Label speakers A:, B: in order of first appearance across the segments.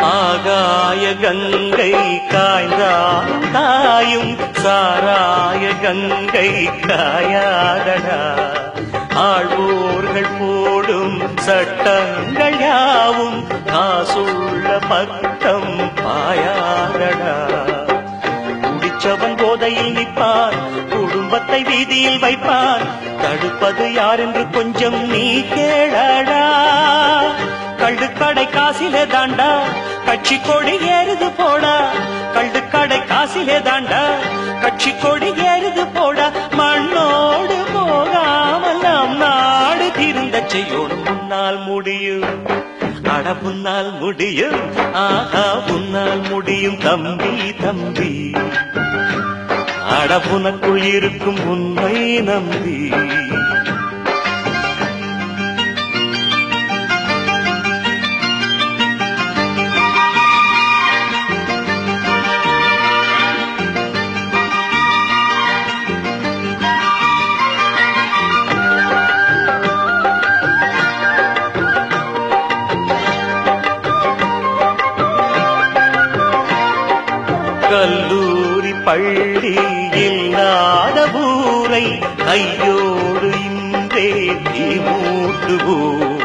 A: ஆகாய கங்கை காய்ந்தாலும் காயும் சாராய கங்கை காயாதடா. ஆழ்வோர்கள் போடும் சட்டங்கள் யாவும் காசுள்ள பட்டம் பாயாதடா. குடிச்சவன் போதையில் நிற்பான், குடும்பத்தை வீதியில் வைப்பான். தடுப்பது யார் என்று கொஞ்சம் நீ கேளடா. கள்ளுக்கடை காசிலே தாண்டா கட்சி கொடி ஏறுது போடா. கள்ளுக்கடை காசிலே தாண்டா கட்சி கொடி ஏறுது போடா. மண்ணோடு போகாமல் நம் நாடு திருந்த செய்யணும். முன்னால் முடியும், அட முன்னால் முடியும், ஆஹா முன்னால் முடியும் தம்பி தம்பி. அட புனக்குள் இருக்கும் உண்மை நம்பி. கல்லூரி பள்ளி இல்லாத ஊரை கையோடு இன்றே தீ மூட்டுவோம்.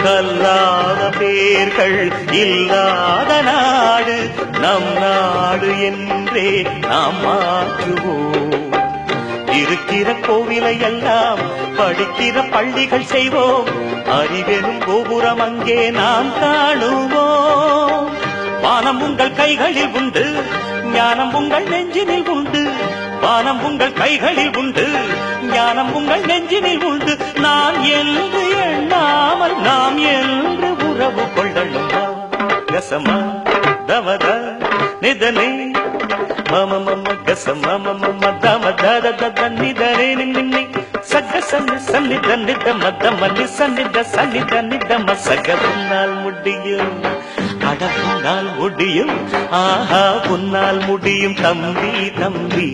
A: கல்லாத பேர்கள் இல்லாத நாடு நம் நாடு என்றே நாம் மாற்றுவோம். இருக்கிற கோவிலை எல்லாம் படிக்கிற பள்ளிகள் செய்வோம். அறிவெனும் கோபுரம் அங்கே நாம் காணுவோம். வானம் உங்கள் கைகளில் உண்டு, ஞானம் உங்கள் நெஞ்சினில் உண்டு. வானம் உங்கள் கைகளில் உண்டு, ஞானம் உங்கள் நெஞ்சினில் உண்டு. நான் என்று எண்ணாமல் நாம் என்று உறவு கொள்ளணும். கசமா தமத நிதனே மம மம கசம மம தம தத தத நிதனே நின்னி சக சன்னி சன்னித நித மத மல்லி சன்னித சன்னித நித மசக. உன்னால் முடியும், அட உன்னால் முடியும், ஆஹா உன்னால் முடியும் தம்பி தம்பி.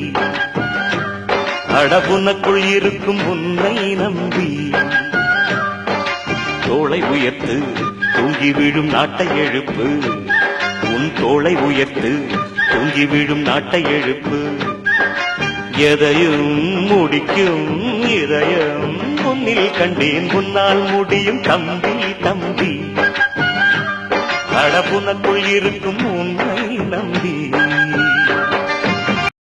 A: அடபுனக்குள் இருக்கும் உன்னை நம்பி. தோளை உயர்த்து தூங்கி விழும் நாட்டை எழுப்பு. உன் தோளை உயர்த்து தூங்கி விழும் நாட்டை எழுப்பு. எதையும் முடிக்கும் இதயம் முன்னில் கண்டேன். உன்னால் முடியும் தம்பி தம்பி. அடபுனக்குள் இருக்கும் உன்னை நம்பி.